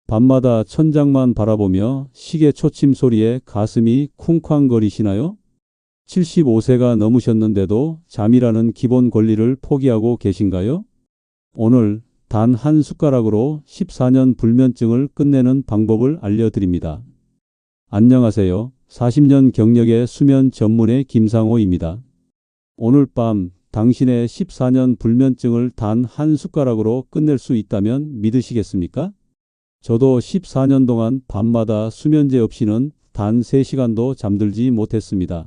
밤마다 천장만 바라보며 시계 초침 소리에 가슴이 쿵쾅거리시나요? 75세가 넘으셨는데도 잠이라는 기본 권리를 포기하고 계신가요? 오늘 단 한 숟가락으로 14년 불면증을 끝내는 방법을 알려드립니다. 안녕하세요. 40년 경력의 수면 전문의 김상호입니다. 오늘 밤 당신의 14년 불면증을 단 한 숟가락으로 끝낼 수 있다면 믿으시겠습니까? 저도 14년 동안 밤마다 수면제 없이는 단 3시간도 잠들지 못했습니다.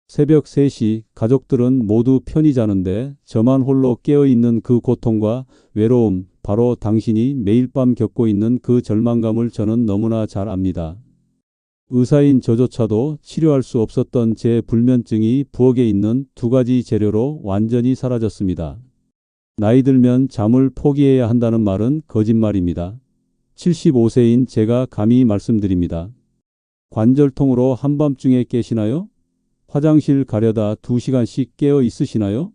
새벽 3시 가족들은 모두 편히 자는데 저만 홀로 깨어있는 그 고통과 외로움, 바로 당신이 매일 밤 겪고 있는 그 절망감을 저는 너무나 잘 압니다. 의사인 저조차도 치료할 수 없었던 제 불면증이 부엌에 있는 2가지 재료로 완전히 사라졌습니다. 나이 들면 잠을 포기해야 한다는 말은 거짓말입니다. 75세인 제가 감히 말씀드립니다. 관절통으로 한밤중에 깨시나요? 화장실 가려다 2시간씩 깨어 있으시나요?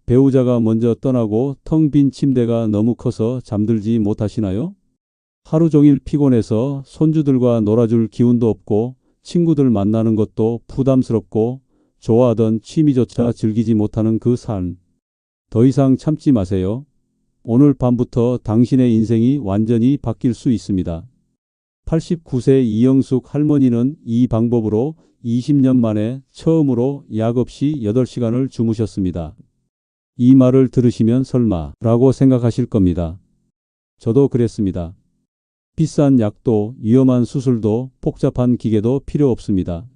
배우자가 먼저 떠나고 텅 빈 침대가 너무 커서 잠들지 못하시나요? 하루 종일 피곤해서 손주들과 놀아줄 기운도 없고 친구들 만나는 것도 부담스럽고 좋아하던 취미조차 즐기지 못하는 그 삶. 더 이상 참지 마세요. 오늘 밤부터 당신의 인생이 완전히 바뀔 수 있습니다. 89세 이영숙 할머니는 이 방법으로 20년 만에 처음으로 약 없이 8시간을 주무셨습니다. 이 말을 들으시면 설마 라고 생각하실 겁니다. 저도 그랬습니다. 비싼 약도 위험한 수술도 복잡한 기계도 필요 없습니다.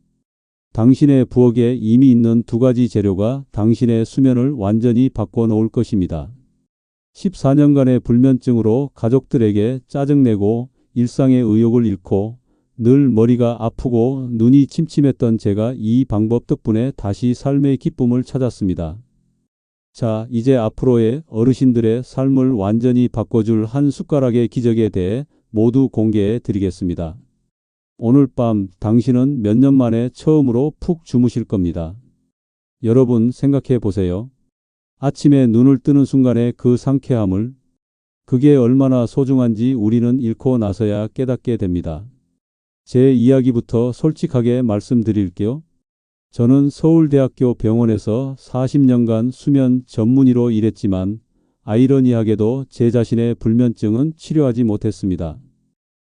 당신의 부엌에 이미 있는 2가지 재료가 당신의 수면을 완전히 바꿔놓을 것입니다. 14년간의 불면증으로 가족들에게 짜증내고 일상의 의욕을 잃고 늘 머리가 아프고 눈이 침침했던 제가 이 방법 덕분에 다시 삶의 기쁨을 찾았습니다. 자, 이제 앞으로의 어르신들의 삶을 완전히 바꿔줄 한 숟가락의 기적에 대해 모두 공개해 드리겠습니다. 오늘 밤 당신은 몇 년 만에 처음으로 푹 주무실 겁니다. 여러분 생각해 보세요. 아침에 눈을 뜨는 순간의 그 상쾌함을, 그게 얼마나 소중한지 우리는 잃고 나서야 깨닫게 됩니다. 제 이야기부터 솔직하게 말씀드릴게요. 저는 서울대학교 병원에서 40년간 수면 전문의로 일했지만 아이러니하게도 제 자신의 불면증은 치료하지 못했습니다.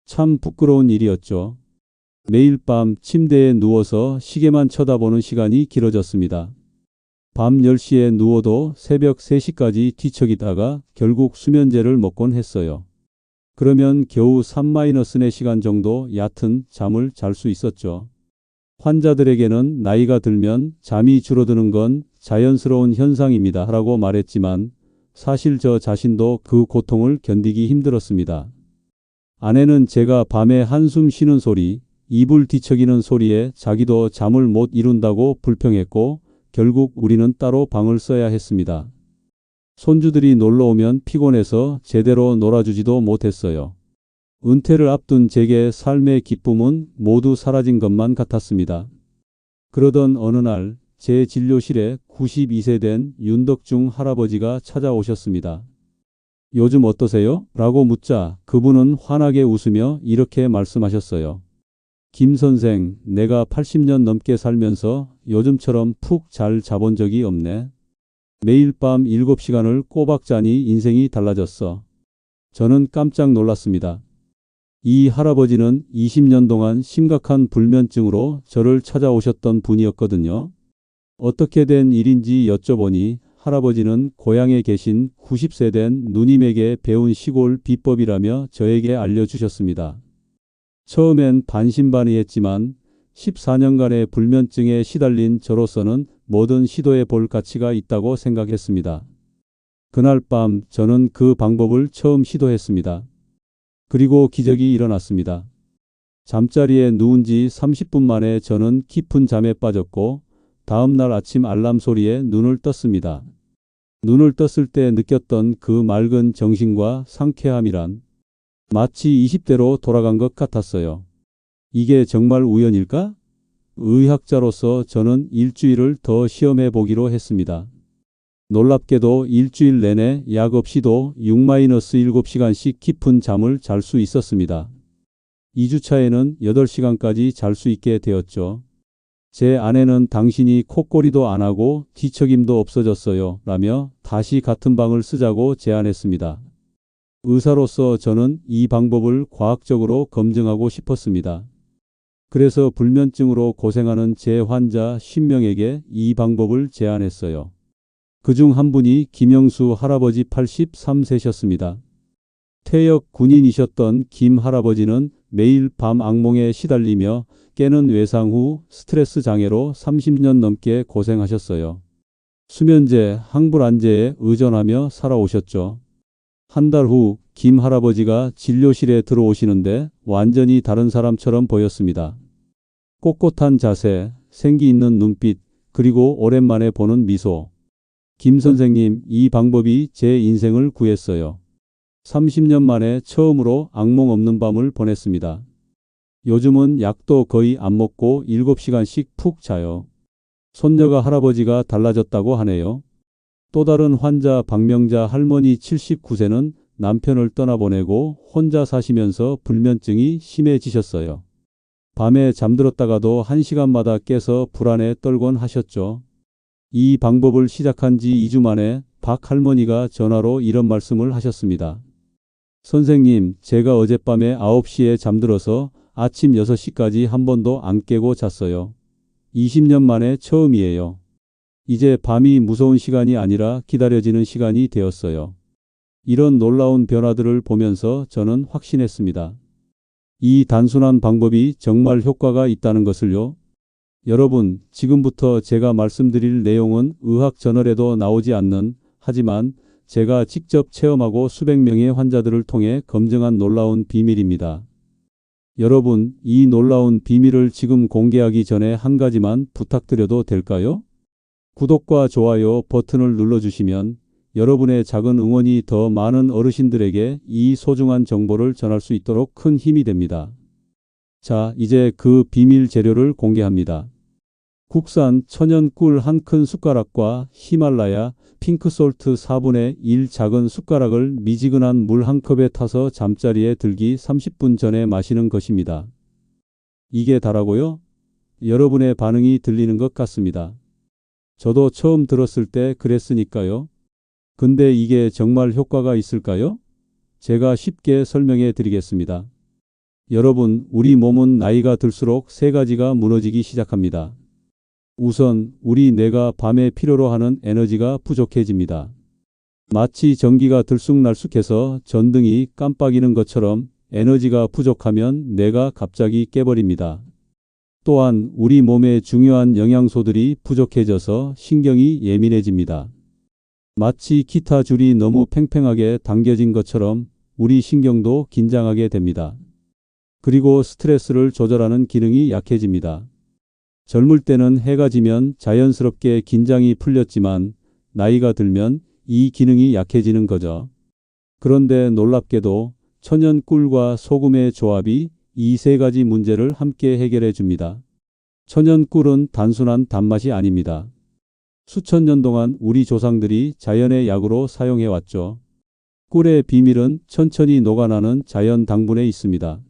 참 부끄러운 일이었죠. 매일 밤 침대에 누워서 시계만 쳐다보는 시간이 길어졌습니다. 밤 10시에 누워도 새벽 3시까지 뒤척이다가 결국 수면제를 먹곤 했어요. 그러면 겨우 3-4시간 정도 얕은 잠을 잘 수 있었죠. 환자들에게는 나이가 들면 잠이 줄어드는 건 자연스러운 현상입니다 라고 말했지만 사실 저 자신도 그 고통을 견디기 힘들었습니다. 아내는 제가 밤에 한숨 쉬는 소리, 이불 뒤척이는 소리에 자기도 잠을 못 이룬다고 불평했고 결국 우리는 따로 방을 써야 했습니다. 손주들이 놀러오면 피곤해서 제대로 놀아주지도 못했어요. 은퇴를 앞둔 제게 삶의 기쁨은 모두 사라진 것만 같았습니다. 그러던 어느 날 제 진료실에 92세 된 윤덕중 할아버지가 찾아오셨습니다. 요즘 어떠세요? 라고 묻자 그분은 환하게 웃으며 이렇게 말씀하셨어요. 김 선생, 내가 80년 넘게 살면서 요즘처럼 푹 잘 자본 적이 없네. 매일 밤 7시간을 꼬박 자니 인생이 달라졌어. 저는 깜짝 놀랐습니다. 이 할아버지는 20년 동안 심각한 불면증으로 저를 찾아오셨던 분이었거든요. 어떻게 된 일인지 여쭤보니 할아버지는 고향에 계신 90세 된 누님에게 배운 시골 비법이라며 저에게 알려주셨습니다. 처음엔 반신반의했지만 14년간의 불면증에 시달린 저로서는 뭐든 시도해 볼 가치가 있다고 생각했습니다. 그날 밤 저는 그 방법을 처음 시도했습니다. 그리고 기적이 일어났습니다. 잠자리에 누운 지 30분 만에 저는 깊은 잠에 빠졌고 다음 날 아침 알람 소리에 눈을 떴습니다. 눈을 떴을 때 느꼈던 그 맑은 정신과 상쾌함이란 마치 20대로 돌아간 것 같았어요. 이게 정말 우연일까? 의학자로서 저는 일주일을 더 시험해 보기로 했습니다. 놀랍게도 일주일 내내 약 없이도 6-7시간씩 깊은 잠을 잘 수 있었습니다. 2주차에는 8시간까지 잘 수 있게 되었죠. 제 아내는 당신이 콧꼬리도 안 하고 뒤척임도 없어졌어요 라며 다시 같은 방을 쓰자고 제안했습니다. 의사로서 저는 이 방법을 과학적으로 검증하고 싶었습니다. 그래서 불면증으로 고생하는 제 환자 10명에게 이 방법을 제안했어요. 그중 한 분이 김영수 할아버지 83세셨습니다. 퇴역 군인이셨던 김 할아버지는 매일 밤 악몽에 시달리며 깨는 외상 후 스트레스 장애로 30년 넘게 고생하셨어요. 수면제, 항불안제에 의존하며 살아오셨죠. 한 달 후 김 할아버지가 진료실에 들어오시는데 완전히 다른 사람처럼 보였습니다. 꼿꼿한 자세, 생기 있는 눈빛, 그리고 오랜만에 보는 미소. 김 선생님, 이 방법이 제 인생을 구했어요. 30년 만에 처음으로 악몽 없는 밤을 보냈습니다. 요즘은 약도 거의 안 먹고 7시간씩 푹 자요. 손녀가 할아버지가 달라졌다고 하네요. 또 다른 환자 박명자 할머니 79세는 남편을 떠나보내고 혼자 사시면서 불면증이 심해지셨어요. 밤에 잠들었다가도 1시간마다 깨서 불안에 떨곤 하셨죠. 이 방법을 시작한 지 2주 만에 박 할머니가 전화로 이런 말씀을 하셨습니다. 선생님, 제가 어젯밤에 9시에 잠들어서 아침 6시까지 한 번도 안 깨고 잤어요. 20년 만에 처음이에요. 이제 밤이 무서운 시간이 아니라 기다려지는 시간이 되었어요. 이런 놀라운 변화들을 보면서 저는 확신했습니다. 이 단순한 방법이 정말 효과가 있다는 것을요. 여러분, 지금부터 제가 말씀드릴 내용은 의학 저널에도 나오지 않는, 하지만 제가 직접 체험하고 수백 명의 환자들을 통해 검증한 놀라운 비밀입니다. 여러분, 이 놀라운 비밀을 지금 공개하기 전에 한 가지만 부탁드려도 될까요? 구독과 좋아요 버튼을 눌러주시면 여러분의 작은 응원이 더 많은 어르신들에게 이 소중한 정보를 전할 수 있도록 큰 힘이 됩니다. 자, 이제 그 비밀 재료를 공개합니다. 국산 천연 꿀 한 큰 숟가락과 히말라야 핑크솔트 4분의 1 작은 숟가락을 미지근한 물 한 컵에 타서 잠자리에 들기 30분 전에 마시는 것입니다. 이게 다라고요? 여러분의 반응이 들리는 것 같습니다. 저도 처음 들었을 때 그랬으니까요. 근데 이게 정말 효과가 있을까요? 제가 쉽게 설명해 드리겠습니다. 여러분, 우리 몸은 나이가 들수록 세 가지가 무너지기 시작합니다. 우선 우리 뇌가 밤에 필요로 하는 에너지가 부족해집니다. 마치 전기가 들쑥날쑥해서 전등이 깜빡이는 것처럼 에너지가 부족하면 뇌가 갑자기 깨버립니다. 또한 우리 몸의 중요한 영양소들이 부족해져서 신경이 예민해집니다. 마치 기타 줄이 너무 팽팽하게 당겨진 것처럼 우리 신경도 긴장하게 됩니다. 그리고 스트레스를 조절하는 기능이 약해집니다. 젊을 때는 해가 지면 자연스럽게 긴장이 풀렸지만 나이가 들면 이 기능이 약해지는 거죠. 그런데 놀랍게도 천연 꿀과 소금의 조합이 이 세 가지 문제를 함께 해결해 줍니다. 천연 꿀은 단순한 단맛이 아닙니다. 수천 년 동안 우리 조상들이 자연의 약으로 사용해 왔죠. 꿀의 비밀은 천천히 녹아나는 자연 당분에 있습니다.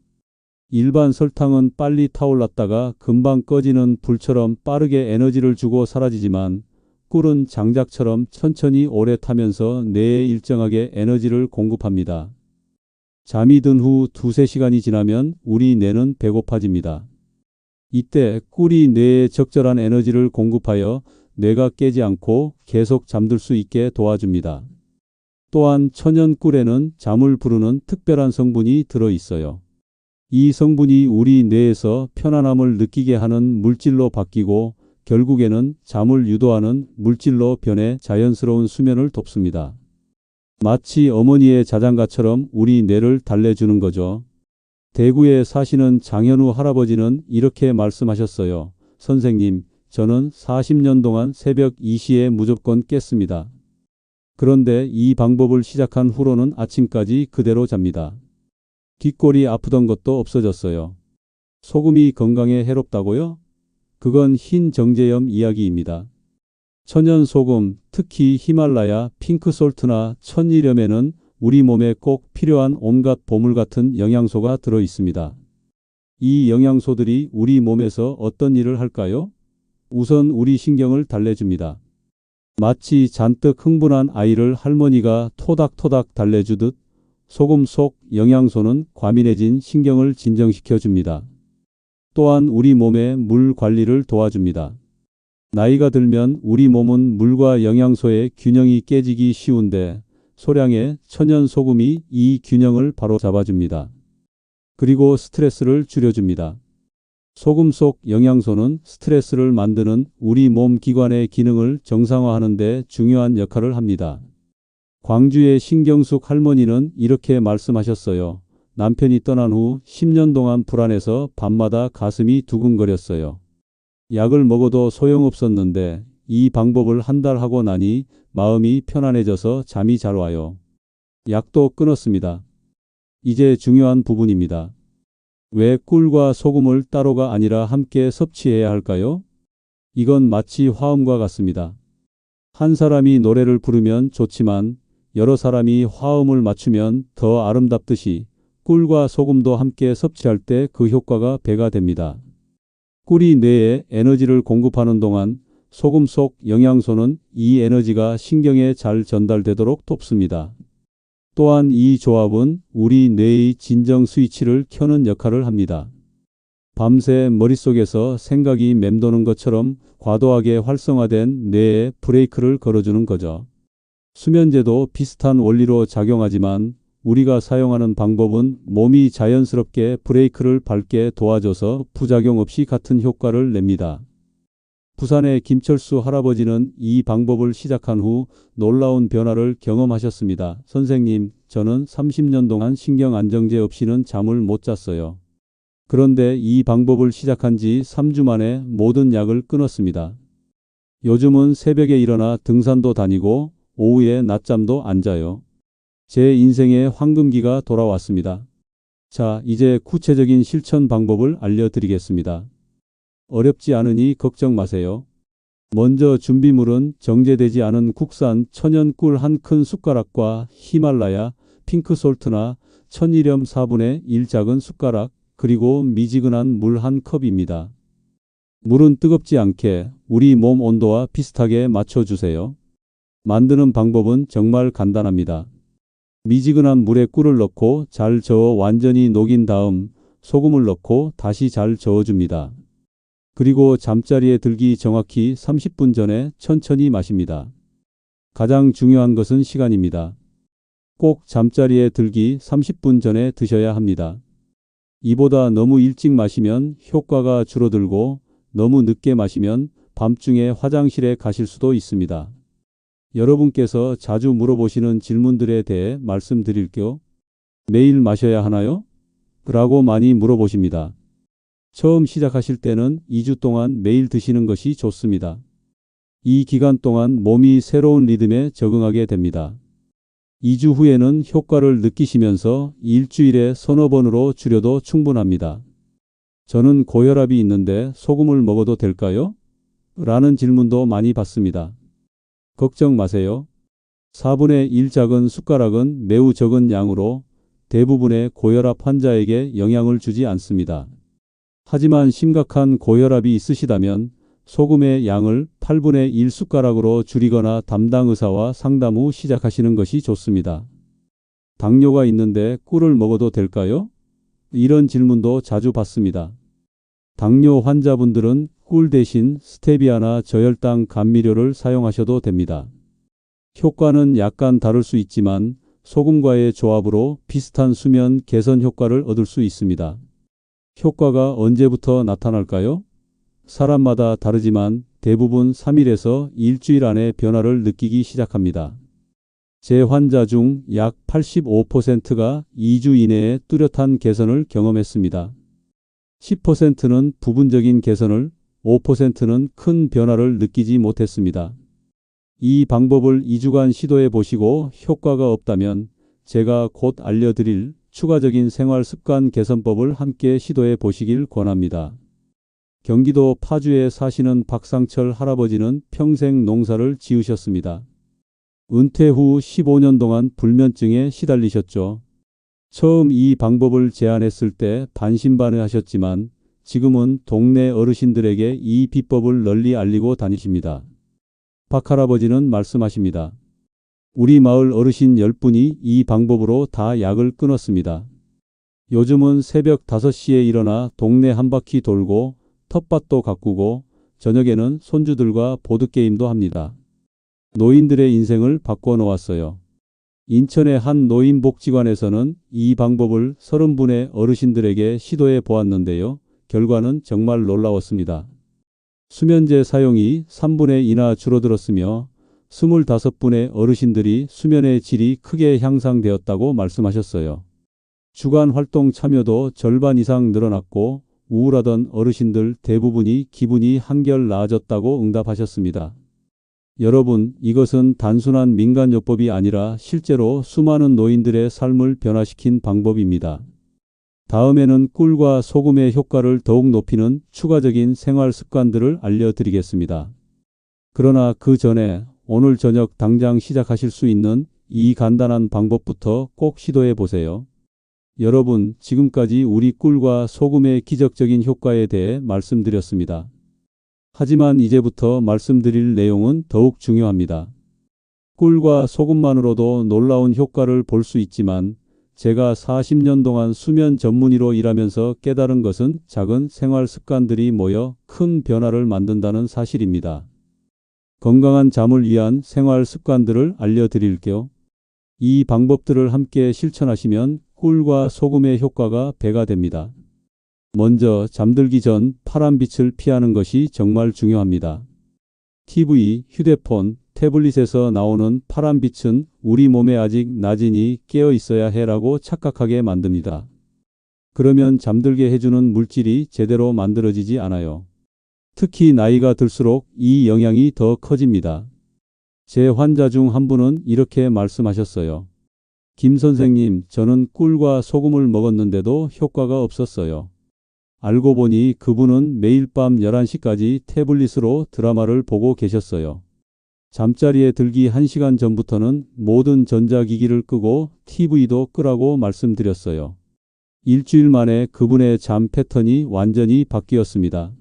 일반 설탕은 빨리 타올랐다가 금방 꺼지는 불처럼 빠르게 에너지를 주고 사라지지만 꿀은 장작처럼 천천히 오래 타면서 뇌에 일정하게 에너지를 공급합니다. 잠이 든 후 2-3시간이 지나면 우리 뇌는 배고파집니다. 이때 꿀이 뇌에 적절한 에너지를 공급하여 뇌가 깨지 않고 계속 잠들 수 있게 도와줍니다. 또한 천연 꿀에는 잠을 부르는 특별한 성분이 들어 있어요. 이 성분이 우리 뇌에서 편안함을 느끼게 하는 물질로 바뀌고 결국에는 잠을 유도하는 물질로 변해 자연스러운 수면을 돕습니다. 마치 어머니의 자장가처럼 우리 뇌를 달래주는 거죠. 대구에 사시는 장현우 할아버지는 이렇게 말씀하셨어요. 선생님, 저는 40년 동안 새벽 2시에 무조건 깼습니다. 그런데 이 방법을 시작한 후로는 아침까지 그대로 잡니다. 뒷골이 아프던 것도 없어졌어요. 소금이 건강에 해롭다고요? 그건 흰 정제염 이야기입니다. 천연 소금, 특히 히말라야 핑크솔트나 천일염에는 우리 몸에 꼭 필요한 온갖 보물 같은 영양소가 들어 있습니다. 이 영양소들이 우리 몸에서 어떤 일을 할까요? 우선 우리 신경을 달래줍니다. 마치 잔뜩 흥분한 아이를 할머니가 토닥토닥 달래주듯 소금 속 영양소는 과민해진 신경을 진정시켜 줍니다. 또한 우리 몸의 물 관리를 도와줍니다. 나이가 들면 우리 몸은 물과 영양소의 균형이 깨지기 쉬운데 소량의 천연 소금이 이 균형을 바로 잡아줍니다. 그리고 스트레스를 줄여줍니다. 소금 속 영양소는 스트레스를 만드는 우리 몸 기관의 기능을 정상화하는 데 중요한 역할을 합니다. 광주의 신경숙 할머니는 이렇게 말씀하셨어요. 남편이 떠난 후 10년 동안 불안해서 밤마다 가슴이 두근거렸어요. 약을 먹어도 소용없었는데 이 방법을 한 달 하고 나니 마음이 편안해져서 잠이 잘 와요. 약도 끊었습니다. 이제 중요한 부분입니다. 왜 꿀과 소금을 따로가 아니라 함께 섭취해야 할까요? 이건 마치 화음과 같습니다. 한 사람이 노래를 부르면 좋지만 여러 사람이 화음을 맞추면 더 아름답듯이 꿀과 소금도 함께 섭취할 때 그 효과가 배가 됩니다. 꿀이 뇌에 에너지를 공급하는 동안 소금 속 영양소는 이 에너지가 신경에 잘 전달되도록 돕습니다. 또한 이 조합은 우리 뇌의 진정 스위치를 켜는 역할을 합니다. 밤새 머릿속에서 생각이 맴도는 것처럼 과도하게 활성화된 뇌에 브레이크를 걸어주는 거죠. 수면제도 비슷한 원리로 작용하지만 우리가 사용하는 방법은 몸이 자연스럽게 브레이크를 밟게 도와줘서 부작용 없이 같은 효과를 냅니다. 부산의 김철수 할아버지는 이 방법을 시작한 후 놀라운 변화를 경험하셨습니다. 선생님, 저는 30년 동안 신경안정제 없이는 잠을 못 잤어요. 그런데 이 방법을 시작한 지 3주 만에 모든 약을 끊었습니다. 요즘은 새벽에 일어나 등산도 다니고 오후에 낮잠도 안 자요. 제 인생의 황금기가 돌아왔습니다. 자, 이제 구체적인 실천 방법을 알려드리겠습니다. 어렵지 않으니 걱정 마세요. 먼저 준비물은 정제되지 않은 국산 천연 꿀 1큰 숟가락과 히말라야 핑크솔트나 천일염 4분의 1 작은 숟가락, 그리고 미지근한 물 1컵입니다. 물은 뜨겁지 않게 우리 몸 온도와 비슷하게 맞춰주세요. 만드는 방법은 정말 간단합니다. 미지근한 물에 꿀을 넣고 잘 저어 완전히 녹인 다음 소금을 넣고 다시 잘 저어줍니다. 그리고 잠자리에 들기 정확히 30분 전에 천천히 마십니다. 가장 중요한 것은 시간입니다. 꼭 잠자리에 들기 30분 전에 드셔야 합니다. 이보다 너무 일찍 마시면 효과가 줄어들고 너무 늦게 마시면 밤중에 화장실에 가실 수도 있습니다. 여러분께서 자주 물어보시는 질문들에 대해 말씀드릴게요. 매일 마셔야 하나요? 라고 많이 물어보십니다. 처음 시작하실 때는 2주 동안 매일 드시는 것이 좋습니다. 이 기간 동안 몸이 새로운 리듬에 적응하게 됩니다. 2주 후에는 효과를 느끼시면서 일주일에 서너 번으로 줄여도 충분합니다. 저는 고혈압이 있는데 소금을 먹어도 될까요? 라는 질문도 많이 받습니다. 걱정 마세요. 4분의 1 작은 숟가락은 매우 적은 양으로 대부분의 고혈압 환자에게 영향을 주지 않습니다. 하지만 심각한 고혈압이 있으시다면 소금의 양을 8분의 1 숟가락으로 줄이거나 담당 의사와 상담 후 시작하시는 것이 좋습니다. 당뇨가 있는데 꿀을 먹어도 될까요? 이런 질문도 자주 받습니다. 당뇨 환자분들은 꿀 대신 스테비아나 저혈당 감미료를 사용하셔도 됩니다. 효과는 약간 다를 수 있지만 소금과의 조합으로 비슷한 수면 개선 효과를 얻을 수 있습니다. 효과가 언제부터 나타날까요? 사람마다 다르지만 대부분 3일에서 일주일 안에 변화를 느끼기 시작합니다. 제 환자 중 약 85%가 2주 이내에 뚜렷한 개선을 경험했습니다. 10%는 부분적인 개선을, 5%는 큰 변화를 느끼지 못했습니다. 이 방법을 2주간 시도해 보시고 효과가 없다면 제가 곧 알려드릴 추가적인 생활 습관 개선법을 함께 시도해 보시길 권합니다. 경기도 파주에 사시는 박상철 할아버지는 평생 농사를 지으셨습니다. 은퇴 후 15년 동안 불면증에 시달리셨죠. 처음 이 방법을 제안했을 때 반신반의하셨지만 지금은 동네 어르신들에게 이 비법을 널리 알리고 다니십니다. 박 할아버지는 말씀하십니다. 우리 마을 어르신 10분이 이 방법으로 다 약을 끊었습니다. 요즘은 새벽 5시에 일어나 동네 한 바퀴 돌고 텃밭도 가꾸고 저녁에는 손주들과 보드게임도 합니다. 노인들의 인생을 바꿔놓았어요. 인천의 한 노인복지관에서는 이 방법을 30분의 어르신들에게 시도해 보았는데요. 결과는 정말 놀라웠습니다. 수면제 사용이 3분의 2나 줄어들었으며 25분의 어르신들이 수면의 질이 크게 향상되었다고 말씀하셨어요. 주간 활동 참여도 절반 이상 늘어났고 우울하던 어르신들 대부분이 기분이 한결 나아졌다고 응답하셨습니다. 여러분, 이것은 단순한 민간요법이 아니라 실제로 수많은 노인들의 삶을 변화시킨 방법입니다. 다음에는 꿀과 소금의 효과를 더욱 높이는 추가적인 생활 습관들을 알려드리겠습니다. 그러나 그 전에 오늘 저녁 당장 시작하실 수 있는 이 간단한 방법부터 꼭 시도해 보세요. 여러분, 지금까지 우리 꿀과 소금의 기적적인 효과에 대해 말씀드렸습니다. 하지만 이제부터 말씀드릴 내용은 더욱 중요합니다. 꿀과 소금만으로도 놀라운 효과를 볼 수 있지만 제가 40년 동안 수면 전문의로 일하면서 깨달은 것은 작은 생활 습관들이 모여 큰 변화를 만든다는 사실입니다. 건강한 잠을 위한 생활 습관들을 알려드릴게요. 이 방법들을 함께 실천하시면 꿀과 소금의 효과가 배가 됩니다. 먼저 잠들기 전 파란빛을 피하는 것이 정말 중요합니다. TV, 휴대폰, 태블릿에서 나오는 파란빛은 우리 몸에 아직 낮이니 깨어 있어야 해라고 착각하게 만듭니다. 그러면 잠들게 해주는 물질이 제대로 만들어지지 않아요. 특히 나이가 들수록 이 영향이 더 커집니다. 제 환자 중 한 분은 이렇게 말씀하셨어요. 김 선생님, 저는 꿀과 소금을 먹었는데도 효과가 없었어요. 알고 보니 그분은 매일 밤 11시까지 태블릿으로 드라마를 보고 계셨어요. 잠자리에 들기 1시간 전부터는 모든 전자기기를 끄고 TV도 끄라고 말씀드렸어요. 일주일 만에 그분의 잠 패턴이 완전히 바뀌었습니다.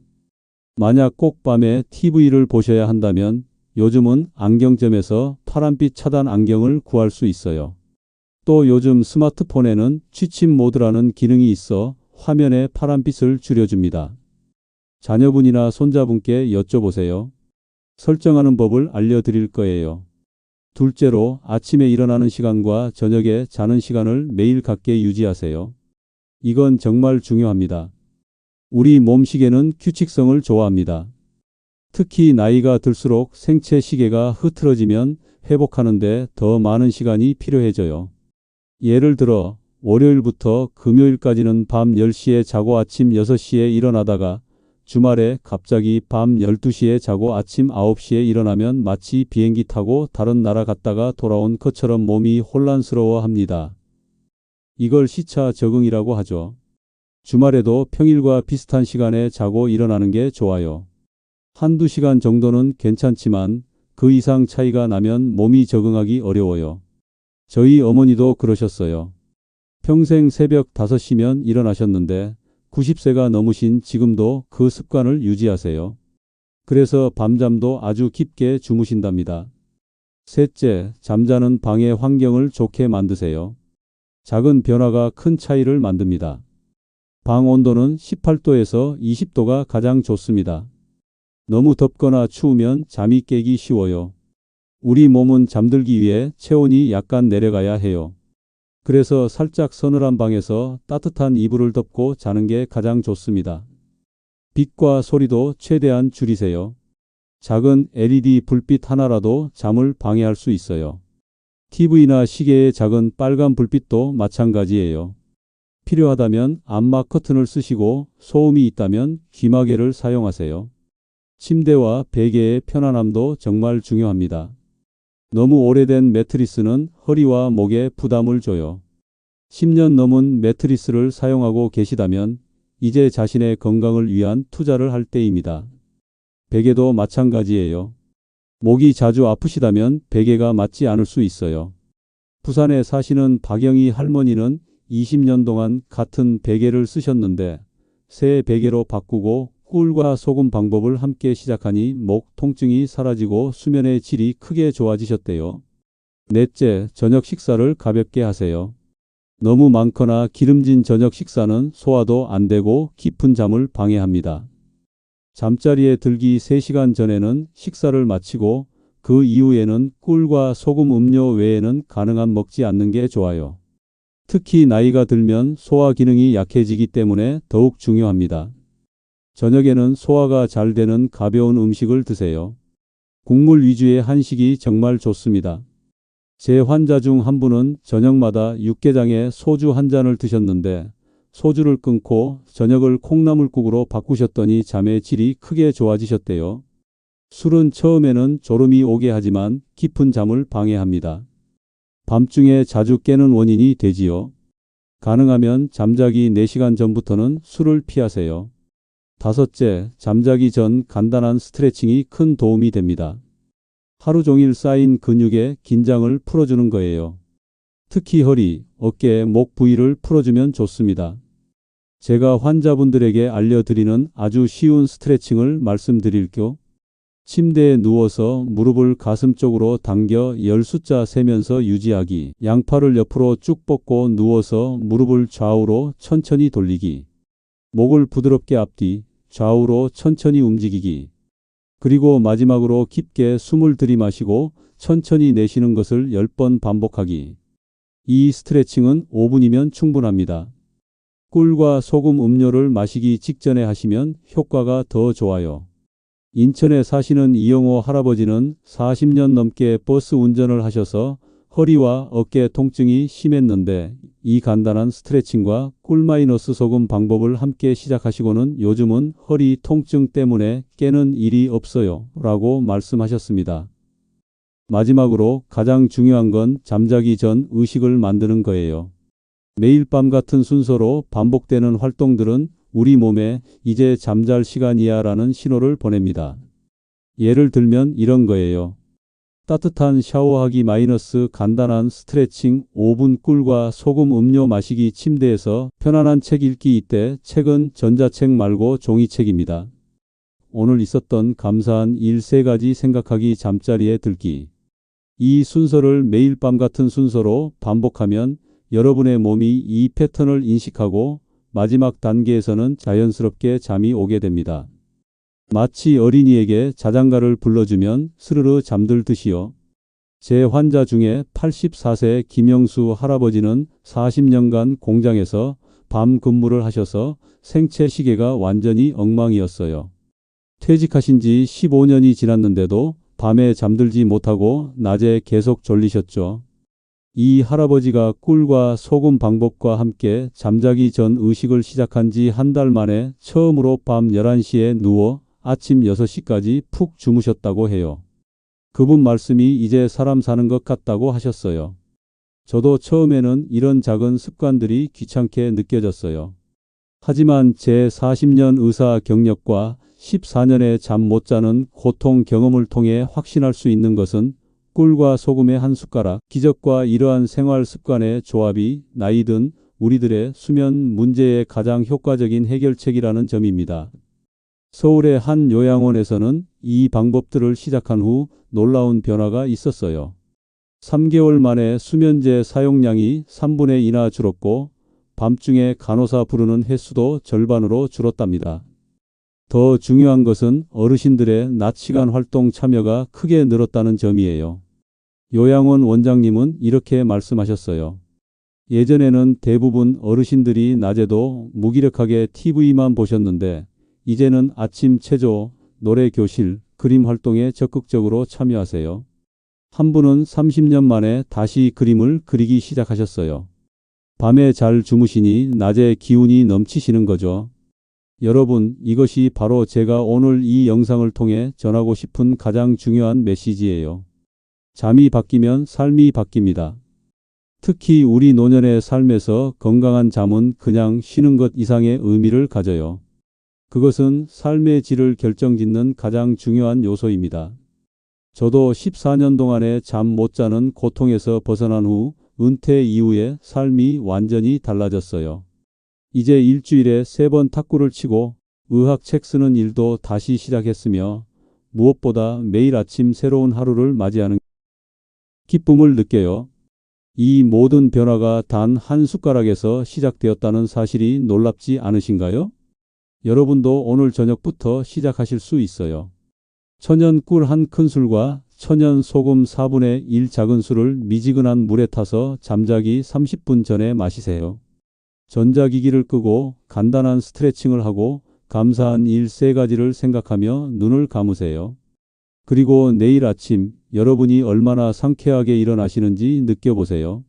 만약 꼭 밤에 TV를 보셔야 한다면 요즘은 안경점에서 파란빛 차단 안경을 구할 수 있어요. 또 요즘 스마트폰에는 취침 모드라는 기능이 있어 화면에 파란빛을 줄여줍니다. 자녀분이나 손자분께 여쭤보세요. 설정하는 법을 알려드릴 거예요. 둘째로, 아침에 일어나는 시간과 저녁에 자는 시간을 매일 같게 유지하세요. 이건 정말 중요합니다. 우리 몸 시계는 규칙성을 좋아합니다. 특히 나이가 들수록 생체 시계가 흐트러지면 회복하는데 더 많은 시간이 필요해져요. 예를 들어 월요일부터 금요일까지는 밤 10시에 자고 아침 6시에 일어나다가 주말에 갑자기 밤 12시에 자고 아침 9시에 일어나면 마치 비행기 타고 다른 나라 갔다가 돌아온 것처럼 몸이 혼란스러워 합니다. 이걸 시차 적응이라고 하죠. 주말에도 평일과 비슷한 시간에 자고 일어나는 게 좋아요. 한두 시간 정도는 괜찮지만 그 이상 차이가 나면 몸이 적응하기 어려워요. 저희 어머니도 그러셨어요. 평생 새벽 5시면 일어나셨는데 90세가 넘으신 지금도 그 습관을 유지하세요. 그래서 밤잠도 아주 깊게 주무신답니다. 셋째, 잠자는 방의 환경을 좋게 만드세요. 작은 변화가 큰 차이를 만듭니다. 방 온도는 18도에서 20도가 가장 좋습니다. 너무 덥거나 추우면 잠이 깨기 쉬워요. 우리 몸은 잠들기 위해 체온이 약간 내려가야 해요. 그래서 살짝 서늘한 방에서 따뜻한 이불을 덮고 자는 게 가장 좋습니다. 빛과 소리도 최대한 줄이세요. 작은 LED 불빛 하나라도 잠을 방해할 수 있어요. TV나 시계의 작은 빨간 불빛도 마찬가지예요. 필요하다면 암막 커튼을 쓰시고 소음이 있다면 귀마개를 사용하세요. 침대와 베개의 편안함도 정말 중요합니다. 너무 오래된 매트리스는 허리와 목에 부담을 줘요. 10년 넘은 매트리스를 사용하고 계시다면 이제 자신의 건강을 위한 투자를 할 때입니다. 베개도 마찬가지예요. 목이 자주 아프시다면 베개가 맞지 않을 수 있어요. 부산에 사시는 박영희 할머니는 20년 동안 같은 베개를 쓰셨는데 새 베개로 바꾸고 꿀과 소금 방법을 함께 시작하니 목 통증이 사라지고 수면의 질이 크게 좋아지셨대요. 넷째, 저녁 식사를 가볍게 하세요. 너무 많거나 기름진 저녁 식사는 소화도 안 되고 깊은 잠을 방해합니다. 잠자리에 들기 3시간 전에는 식사를 마치고 그 이후에는 꿀과 소금 음료 외에는 가능한 먹지 않는 게 좋아요. 특히 나이가 들면 소화 기능이 약해지기 때문에 더욱 중요합니다. 저녁에는 소화가 잘 되는 가벼운 음식을 드세요. 국물 위주의 한식이 정말 좋습니다. 제 환자 중 한 분은 저녁마다 육개장에 소주 한 잔을 드셨는데 소주를 끊고 저녁을 콩나물국으로 바꾸셨더니 잠의 질이 크게 좋아지셨대요. 술은 처음에는 졸음이 오게 하지만 깊은 잠을 방해합니다. 밤중에 자주 깨는 원인이 되지요. 가능하면 잠자기 4시간 전부터는 술을 피하세요. 다섯째, 잠자기 전 간단한 스트레칭이 큰 도움이 됩니다. 하루 종일 쌓인 근육의 긴장을 풀어주는 거예요. 특히 허리, 어깨, 목 부위를 풀어주면 좋습니다. 제가 환자분들에게 알려드리는 아주 쉬운 스트레칭을 말씀드릴게요. 침대에 누워서 무릎을 가슴 쪽으로 당겨 10숫자 세면서 유지하기. 양팔을 옆으로 쭉 뻗고 누워서 무릎을 좌우로 천천히 돌리기. 목을 부드럽게 앞뒤, 좌우로 천천히 움직이기. 그리고 마지막으로 깊게 숨을 들이마시고 천천히 내쉬는 것을 10번 반복하기. 이 스트레칭은 5분이면 충분합니다. 꿀과 소금 음료를 마시기 직전에 하시면 효과가 더 좋아요. 인천에 사시는 이영호 할아버지는 40년 넘게 버스 운전을 하셔서 허리와 어깨 통증이 심했는데 이 간단한 스트레칭과 꿀 마이너스 소금 방법을 함께 시작하시고는 요즘은 허리 통증 때문에 깨는 일이 없어요 라고 말씀하셨습니다. 마지막으로 가장 중요한 건 잠자기 전 의식을 만드는 거예요. 매일 밤 같은 순서로 반복되는 활동들은 우리 몸에 이제 잠잘 시간이야 라는 신호를 보냅니다. 예를 들면 이런 거예요. 따뜻한 샤워하기 마이너스 간단한 스트레칭 5분 꿀과 소금 음료 마시기 침대에서 편안한 책 읽기 이때 책은 전자책 말고 종이책입니다. 오늘 있었던 감사한 일 3가지 생각하기 잠자리에 들기. 이 순서를 매일 밤 같은 순서로 반복하면 여러분의 몸이 이 패턴을 인식하고 마지막 단계에서는 자연스럽게 잠이 오게 됩니다. 마치 어린이에게 자장가를 불러주면 스르르 잠들듯이요. 제 환자 중에 84세 김영수 할아버지는 40년간 공장에서 밤 근무를 하셔서 생체 시계가 완전히 엉망이었어요. 퇴직하신 지 15년이 지났는데도 밤에 잠들지 못하고 낮에 계속 졸리셨죠. 이 할아버지가 꿀과 소금 방법과 함께 잠자기 전 의식을 시작한 지 한 달 만에 처음으로 밤 11시에 누워 아침 6시까지 푹 주무셨다고 해요. 그분 말씀이 이제 사람 사는 것 같다고 하셨어요. 저도 처음에는 이런 작은 습관들이 귀찮게 느껴졌어요. 하지만 제 40년 의사 경력과 14년의 잠 못 자는 고통 경험을 통해 확신할 수 있는 것은 꿀과 소금의 한 숟가락, 기적과 이러한 생활 습관의 조합이 나이든 우리들의 수면 문제의 가장 효과적인 해결책이라는 점입니다. 서울의 한 요양원에서는 이 방법들을 시작한 후 놀라운 변화가 있었어요. 3개월 만에 수면제 사용량이 3분의 2나 줄었고 밤중에 간호사 부르는 횟수도 절반으로 줄었답니다. 더 중요한 것은 어르신들의 낮 시간 활동 참여가 크게 늘었다는 점이에요. 요양원 원장님은 이렇게 말씀하셨어요. 예전에는 대부분 어르신들이 낮에도 무기력하게 TV만 보셨는데 이제는 아침 체조, 노래 교실, 그림 활동에 적극적으로 참여하세요. 한 분은 30년 만에 다시 그림을 그리기 시작하셨어요. 밤에 잘 주무시니 낮에 기운이 넘치시는 거죠. 여러분, 이것이 바로 제가 오늘 이 영상을 통해 전하고 싶은 가장 중요한 메시지예요. 잠이 바뀌면 삶이 바뀝니다. 특히 우리 노년의 삶에서 건강한 잠은 그냥 쉬는 것 이상의 의미를 가져요. 그것은 삶의 질을 결정짓는 가장 중요한 요소입니다. 저도 14년 동안의 잠 못 자는 고통에서 벗어난 후 은퇴 이후에 삶이 완전히 달라졌어요. 이제 일주일에 3번 탁구를 치고 의학책 쓰는 일도 다시 시작했으며 무엇보다 매일 아침 새로운 하루를 맞이하는 기쁨을 느껴요. 이 모든 변화가 단 한 숟가락에서 시작되었다는 사실이 놀랍지 않으신가요? 여러분도 오늘 저녁부터 시작하실 수 있어요. 천연 꿀 한 큰술과 천연 소금 4분의 1 작은 술을 미지근한 물에 타서 잠자기 30분 전에 마시세요. 전자기기를 끄고 간단한 스트레칭을 하고 감사한 일 3가지를 생각하며 눈을 감으세요. 그리고 내일 아침 여러분이 얼마나 상쾌하게 일어나시는지 느껴보세요.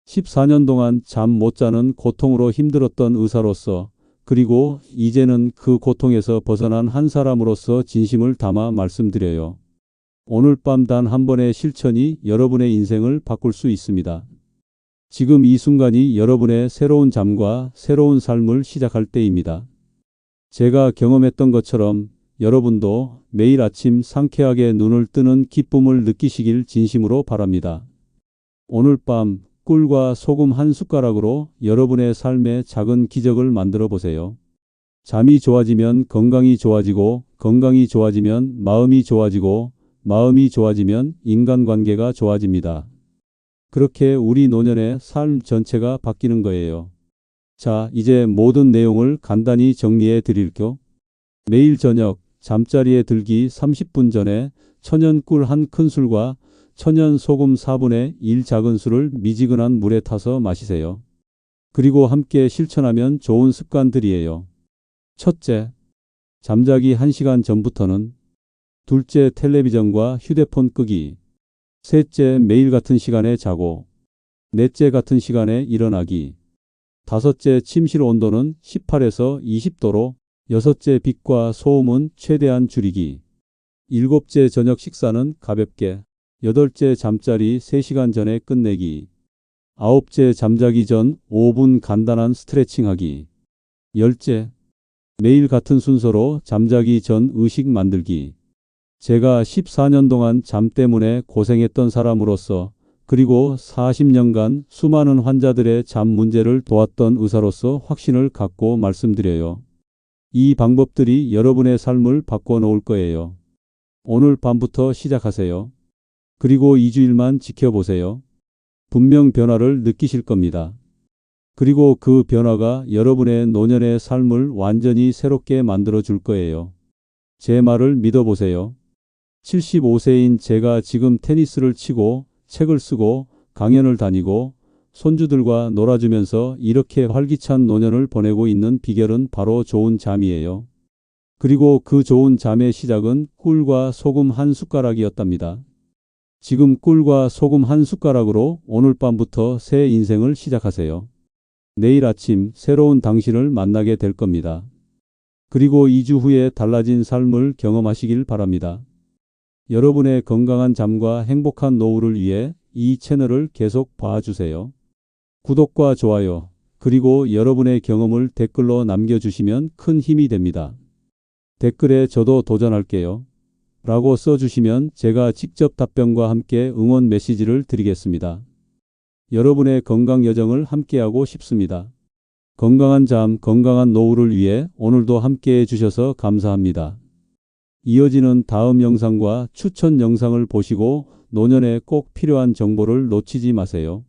14년 동안 잠 못 자는 고통으로 힘들었던 의사로서 그리고 이제는 그 고통에서 벗어난 한 사람으로서 진심을 담아 말씀드려요. 오늘 밤 단 한 번의 실천이 여러분의 인생을 바꿀 수 있습니다. 지금 이 순간이 여러분의 새로운 잠과 새로운 삶을 시작할 때입니다. 제가 경험했던 것처럼 여러분도 매일 아침 상쾌하게 눈을 뜨는 기쁨을 느끼시길 진심으로 바랍니다. 오늘 밤 꿀과 소금 한 숟가락으로 여러분의 삶에 작은 기적을 만들어 보세요. 잠이 좋아지면 건강이 좋아지고 건강이 좋아지면 마음이 좋아지고 마음이 좋아지면 인간관계가 좋아집니다. 그렇게 우리 노년의 삶 전체가 바뀌는 거예요. 자, 이제 모든 내용을 간단히 정리해 드릴게요. 매일 저녁 잠자리에 들기 30분 전에 천연 꿀 한 큰술과 천연 소금 4분의 1 작은 술을 미지근한 물에 타서 마시세요. 그리고 함께 실천하면 좋은 습관들이에요. 첫째, 잠자기 1시간 전부터는. 둘째, 텔레비전과 휴대폰 끄기. 셋째, 매일 같은 시간에 자고. 넷째, 같은 시간에 일어나기. 다섯째, 침실 온도는 18에서 20도로. 여섯째, 빛과 소음은 최대한 줄이기. 일곱째, 저녁 식사는 가볍게. 여덟째, 잠자리 3시간 전에 끝내기. 아홉째, 잠자기 전 5분 간단한 스트레칭하기. 열째, 매일 같은 순서로 잠자기 전 의식 만들기. 제가 14년 동안 잠 때문에 고생했던 사람으로서 그리고 40년간 수많은 환자들의 잠 문제를 도왔던 의사로서 확신을 갖고 말씀드려요. 이 방법들이 여러분의 삶을 바꿔놓을 거예요. 오늘 밤부터 시작하세요. 그리고 2주일만 지켜보세요. 분명 변화를 느끼실 겁니다. 그리고 그 변화가 여러분의 노년의 삶을 완전히 새롭게 만들어 줄 거예요. 제 말을 믿어보세요. 75세인 제가 지금 테니스를 치고 책을 쓰고 강연을 다니고 손주들과 놀아주면서 이렇게 활기찬 노년을 보내고 있는 비결은 바로 좋은 잠이에요. 그리고 그 좋은 잠의 시작은 꿀과 소금 한 숟가락이었답니다. 지금 꿀과 소금 한 숟가락으로 오늘 밤부터 새 인생을 시작하세요. 내일 아침 새로운 당신을 만나게 될 겁니다. 그리고 2주 후에 달라진 삶을 경험하시길 바랍니다. 여러분의 건강한 잠과 행복한 노후를 위해 이 채널을 계속 봐주세요. 구독과 좋아요, 그리고 여러분의 경험을 댓글로 남겨주시면 큰 힘이 됩니다. 댓글에 저도 도전할게요 라고 써주시면 제가 직접 답변과 함께 응원 메시지를 드리겠습니다. 여러분의 건강 여정을 함께하고 싶습니다. 건강한 잠, 건강한 노후를 위해 오늘도 함께해 주셔서 감사합니다. 이어지는 다음 영상과 추천 영상을 보시고 노년에 꼭 필요한 정보를 놓치지 마세요.